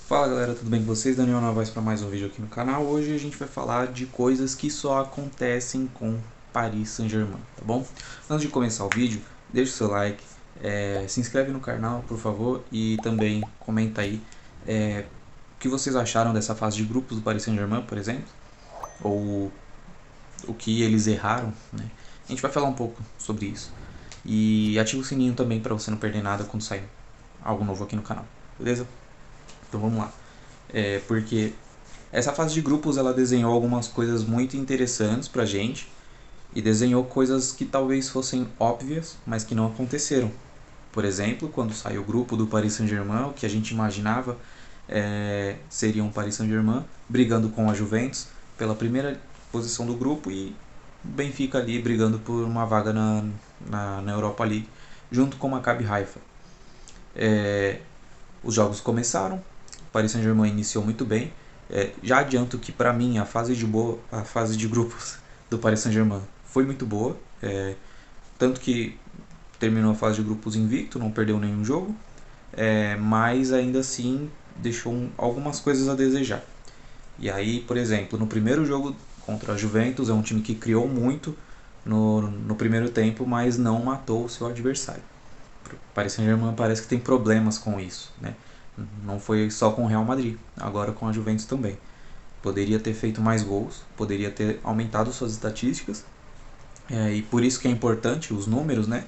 Fala galera, tudo bem com vocês? Daniel Novaes para mais um vídeo aqui no canal. Hoje a gente vai falar de coisas que só acontecem com Paris Saint-Germain, tá bom? Antes de começar o vídeo, deixa o seu like, se inscreve no canal, por favor, e também comenta aí o que vocês acharam dessa fase de grupos do Paris Saint-Germain, por exemplo, ou o que eles erraram, né? A gente vai falar um pouco sobre isso. E ativa o sininho também para você não perder nada quando sair algo novo aqui no canal, beleza? Então vamos lá. Porque essa fase de grupos ela desenhou algumas coisas muito interessantes pra gente e desenhou coisas que talvez fossem óbvias, mas que não aconteceram. Por exemplo, quando saiu o grupo do Paris Saint-Germain, o que a gente imaginava seria um Paris Saint-Germain brigando com a Juventus pela primeira posição do grupo e o Benfica ali brigando por uma vaga na Europa League junto com o Maccabi Haifa. Os jogos começaram, o Paris Saint-Germain iniciou muito bem. Já adianto que para mim a fase de grupos do Paris Saint-Germain foi muito boa, tanto que terminou a fase de grupos invicto, não perdeu nenhum jogo, mas ainda assim deixou algumas coisas a desejar. E aí, por exemplo, no primeiro jogo contra a Juventus, é um time que criou muito no primeiro tempo, mas não matou o seu adversário. O Paris Saint-Germain parece que tem problemas com isso, né? Não foi só com o Real Madrid, agora com a Juventus também. Poderia ter feito mais gols, poderia ter aumentado suas estatísticas, e por isso que é importante os números, né?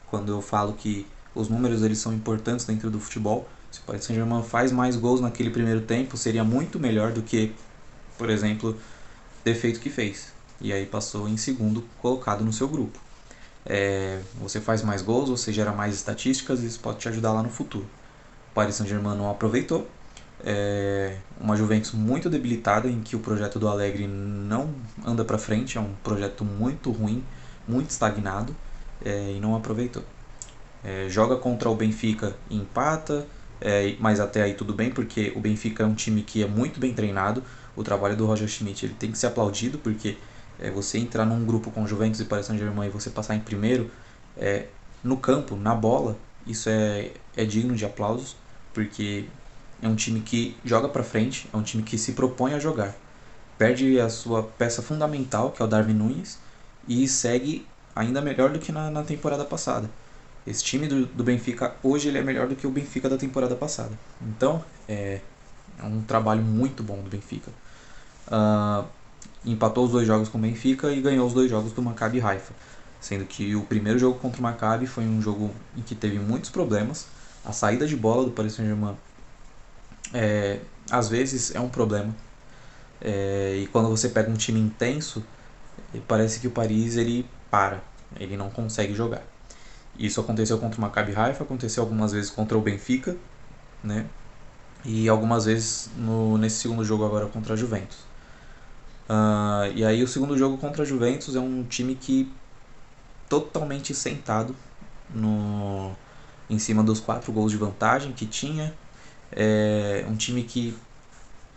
Quando eu falo que os números eles são importantes dentro do futebol, se o Paris Saint-Germain faz mais gols naquele primeiro tempo, seria muito melhor do que, por exemplo, ter feito o que fez. E aí passou em segundo colocado no seu grupo. Você faz mais gols, você gera mais estatísticas e isso pode te ajudar lá no futuro. O Paris Saint-Germain não aproveitou. Uma Juventus muito debilitada, em que o projeto do Allegri não anda para frente, é um projeto muito ruim, muito estagnado, e não aproveitou. Joga contra o Benfica e empata, mas até aí tudo bem, porque o Benfica é um time que é muito bem treinado. O trabalho do Roger Schmidt ele tem que ser aplaudido, porque você entrar num grupo com Juventus e Paris Saint-Germain e você passar em primeiro, no campo, na bola, isso é digno de aplausos, porque é um time que joga para frente, é um time que se propõe a jogar. Perde a sua peça fundamental, que é o Darwin Núñez, e segue ainda melhor do que na temporada passada. Esse time do Benfica hoje ele é melhor do que o Benfica da temporada passada. Então é um trabalho muito bom do Benfica. Empatou os dois jogos com o Benfica e ganhou os dois jogos do Maccabi Haifa. Sendo que o primeiro jogo contra o Maccabi foi um jogo em que teve muitos problemas. A saída de bola do Paris Saint-Germain às vezes é um problema. E quando você pega um time intenso, parece que o Paris ele para, ele não consegue jogar. Isso aconteceu contra o Maccabi Haifa, aconteceu algumas vezes contra o Benfica, né? E algumas vezes nesse segundo jogo agora contra a Juventus. E aí o segundo jogo contra a Juventus é um time que totalmente sentado em cima dos 4 gols de vantagem que tinha. Um time que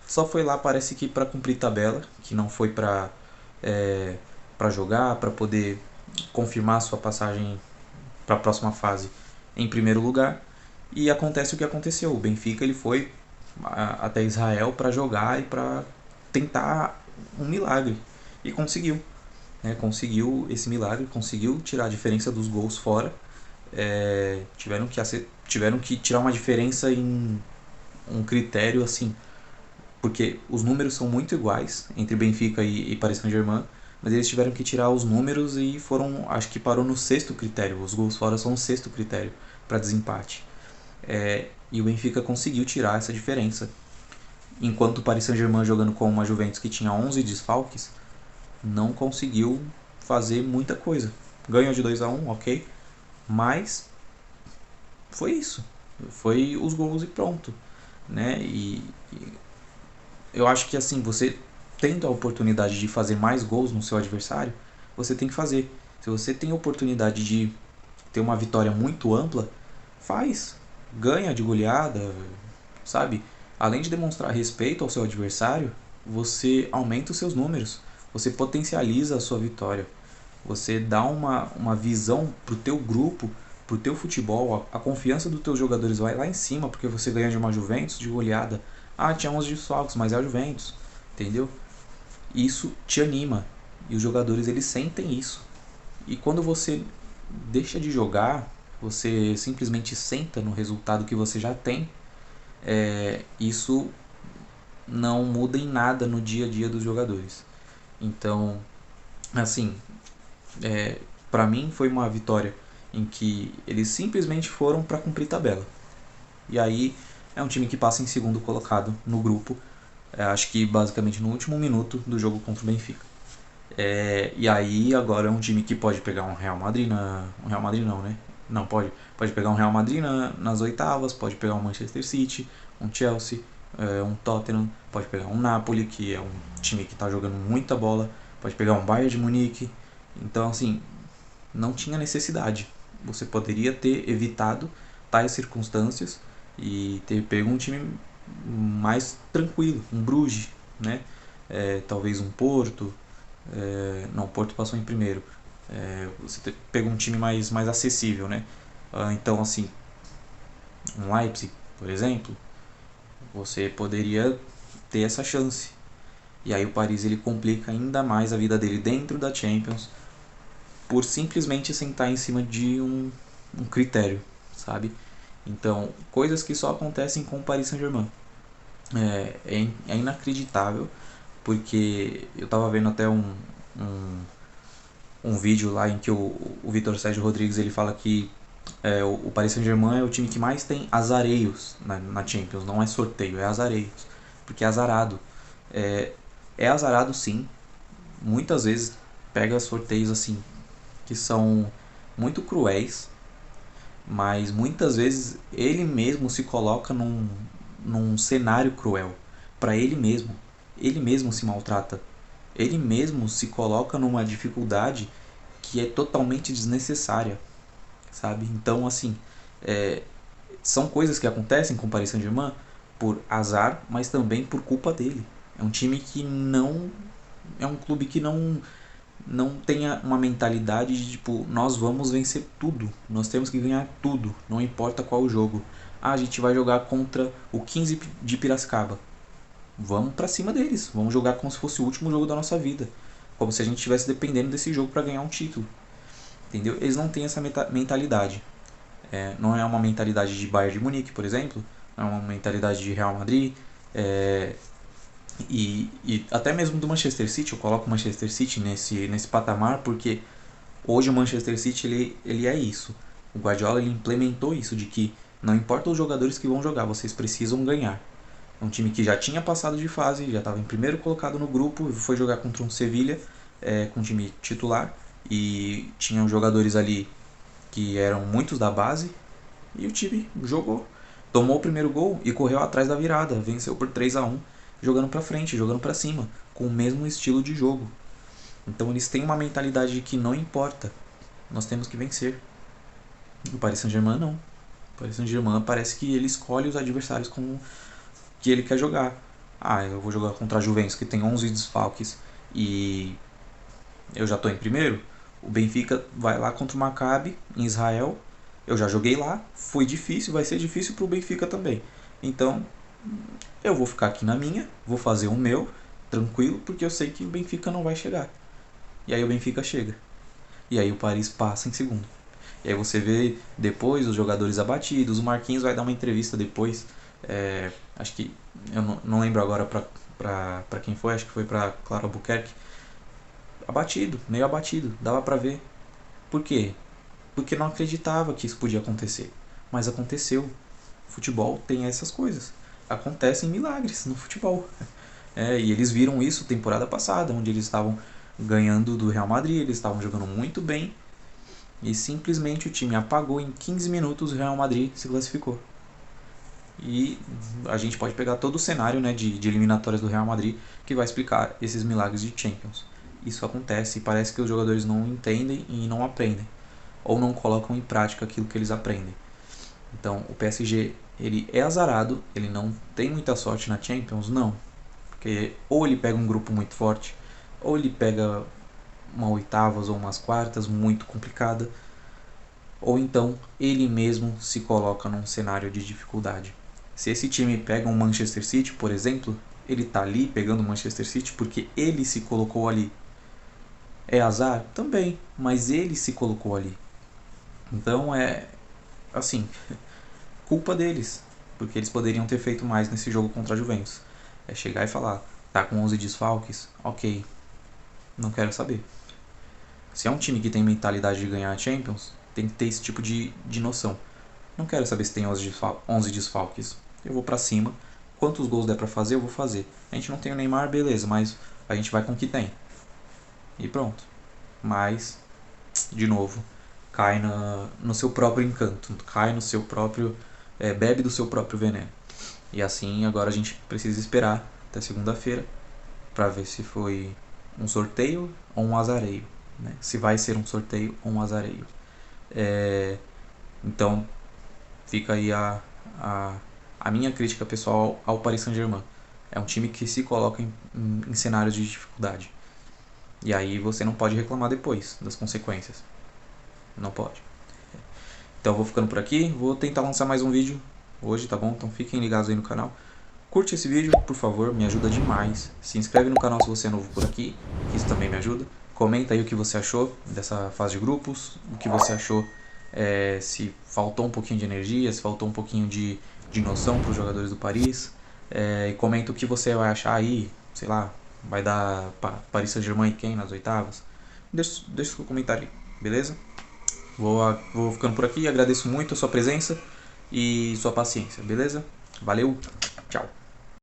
só foi lá, parece que para cumprir tabela, que não foi para jogar, para poder confirmar sua passagem para a próxima fase em primeiro lugar. E acontece o que aconteceu. O Benfica ele foi até Israel para jogar e para tentar um milagre. E conseguiu. Conseguiu esse milagre, conseguiu tirar a diferença dos gols fora. Tiveram que tirar uma diferença em um critério assim, porque os números são muito iguais entre Benfica e Paris Saint-Germain, mas eles tiveram que tirar os números e acho que parou no sexto critério. Os gols fora são o sexto critério para desempate. E o Benfica conseguiu tirar essa diferença. Enquanto o Paris Saint-Germain, jogando com uma Juventus que tinha 11 desfalques, não conseguiu fazer muita coisa. Ganhou de 2-1, ok, mas foi isso. Foi os gols e pronto. E eu acho que assim, você tendo a oportunidade de fazer mais gols no seu adversário, você tem que fazer. Se você tem a oportunidade de ter uma vitória muito ampla, faz. Ganha de goleada, sabe? Além de demonstrar respeito ao seu adversário, você aumenta os seus números. Você potencializa a sua vitória. Você dá uma visão pro teu grupo, pro teu futebol. A confiança dos teus jogadores vai lá em cima, porque você ganha de uma Juventus de goleada Ah, tinha uns desfalques, mas é a Juventus, entendeu? Isso te anima e os jogadores eles sentem isso. E quando você deixa de jogar, você simplesmente senta no resultado que você já tem, isso não muda em nada no dia a dia dos jogadores. Então, assim, para mim foi uma vitória em que eles simplesmente foram para cumprir tabela. E aí é um time que passa em segundo colocado no grupo, acho que basicamente no último minuto do jogo contra o Benfica. E aí agora é um time que pode pegar um Real Madrid um Real Madrid não, né? Não, pode pegar um Real Madrid nas oitavas, pode pegar um Manchester City, um Chelsea, um Tottenham, pode pegar um Napoli, que é um time que está jogando muita bola, pode pegar um Bayern de Munique. Então, assim, não tinha necessidade. Você poderia ter evitado tais circunstâncias e ter pego um time mais tranquilo, um Bruges, né? Talvez um Porto. Não, o Porto passou em primeiro. Você pegou um time mais acessível, né? Então, assim, um Leipzig, por exemplo, você poderia ter essa chance. E aí o Paris ele complica ainda mais a vida dele dentro da Champions por simplesmente sentar em cima de um critério, sabe? Então, coisas que só acontecem com o Paris Saint-Germain. É inacreditável, porque eu tava vendo até um, um vídeo lá em que o Vitor Sérgio Rodrigues ele fala que o Paris Saint-Germain é o time que mais tem azareios na Champions, não é sorteio, é azareios, porque é azarado. É, é azarado sim, muitas vezes pega sorteios assim que são muito cruéis, mas muitas vezes ele mesmo se coloca num cenário cruel para ele mesmo. Ele mesmo se maltrata. Ele mesmo se coloca numa dificuldade que é totalmente desnecessária, sabe? Então, assim, são coisas que acontecem com o Paris Saint-Germain por azar, mas também por culpa dele. É um time que não. É um clube que não tenha uma mentalidade de tipo, nós vamos vencer tudo, nós temos que ganhar tudo, não importa qual o jogo. Ah, a gente vai jogar contra o 15 de Piracicaba. Vamos pra cima deles, vamos jogar como se fosse o último jogo da nossa vida, como se a gente estivesse dependendo desse jogo para ganhar um título, entendeu? Eles não têm essa mentalidade. Não é uma mentalidade de Bayern de Munique, por exemplo, não é uma mentalidade de Real Madrid, e até mesmo do Manchester City. Eu coloco o Manchester City nesse patamar porque hoje o Manchester City ele é isso. O Guardiola ele implementou isso de que não importa os jogadores que vão jogar, vocês precisam ganhar. É um time que já tinha passado de fase, já estava em primeiro colocado no grupo, foi jogar contra um Sevilha com um time titular e tinham jogadores ali que eram muitos da base e o time jogou. Tomou o primeiro gol e correu atrás da virada, venceu por 3-1, jogando para frente, jogando para cima, com o mesmo estilo de jogo. Então eles têm uma mentalidade de que não importa, nós temos que vencer. O Paris Saint-Germain não. O Paris Saint-Germain parece que ele escolhe os adversários com que ele quer jogar. Ah, eu vou jogar contra a Juventus que tem 11 desfalques e eu já estou em primeiro. O Benfica vai lá contra o Maccabi em Israel. Eu já joguei lá, foi difícil, vai ser difícil para o Benfica também. Então eu vou ficar aqui na minha, vou fazer o meu, tranquilo, porque eu sei que o Benfica não vai chegar. E aí o Benfica chega. E aí o Paris passa em segundo. E aí você vê depois os jogadores abatidos. O Marquinhos vai dar uma entrevista depois. Acho que. Eu não lembro agora pra quem foi, acho que foi pra Clara Albuquerque. Abatido, meio abatido, dava pra ver. Por quê? Porque não acreditava que isso podia acontecer. Mas aconteceu. Futebol tem essas coisas. Acontecem milagres no futebol. E eles viram isso temporada passada, onde eles estavam ganhando do Real Madrid, eles estavam jogando muito bem e simplesmente o time apagou em 15 minutos. O Real Madrid se classificou. E a gente pode pegar todo o cenário, né, de eliminatórias do Real Madrid que vai explicar esses milagres de Champions. Isso acontece e parece que os jogadores não entendem e não aprendem, ou não colocam em prática aquilo que eles aprendem. Então o PSG ele é azarado, ele não tem muita sorte na Champions, não, porque ou ele pega um grupo muito forte, ou ele pega uma oitavas ou umas quartas muito complicada, ou então ele mesmo se coloca num cenário de dificuldade. Se esse time pega um Manchester City, por exemplo, ele tá ali pegando o Manchester City porque ele se colocou ali. É azar? Também, mas ele se colocou ali. Então é assim, culpa deles, porque eles poderiam ter feito mais nesse jogo contra a Juventus. É chegar e falar, tá com 11 desfalques, ok, não quero saber. Se é um time que tem mentalidade de ganhar a Champions, tem que ter esse tipo de noção. Não quero saber se tem 11 desfalques. Eu vou pra cima. Quantos gols der pra fazer, eu vou fazer. A gente não tem o Neymar, beleza, mas a gente vai com o que tem. E pronto. Mas, de novo, cai no seu próprio encanto. Cai no seu próprio... bebe do seu próprio veneno. E assim, agora a gente precisa esperar até segunda-feira pra ver se foi um sorteio ou um azareio. Né? Se vai ser um sorteio ou um azareio. Então, fica aí a minha crítica pessoal ao Paris Saint-Germain. É um time que se coloca em cenários de dificuldade. E aí você não pode reclamar depois das consequências. Não pode. Então eu vou ficando por aqui. Vou tentar lançar mais um vídeo hoje, tá bom? Então fiquem ligados aí no canal. Curte esse vídeo, por favor, me ajuda demais. Se inscreve no canal se você é novo por aqui, que isso também me ajuda. Comenta aí o que você achou dessa fase de grupos, o que você achou, se faltou um pouquinho de energia, se faltou um pouquinho de noção para os jogadores do Paris. E comenta o que você vai achar aí, sei lá, vai dar Paris Saint-Germain e quem nas oitavas. Deixa seu comentário aí, beleza? Vou ficando por aqui, agradeço muito a sua presença e sua paciência, beleza? Valeu!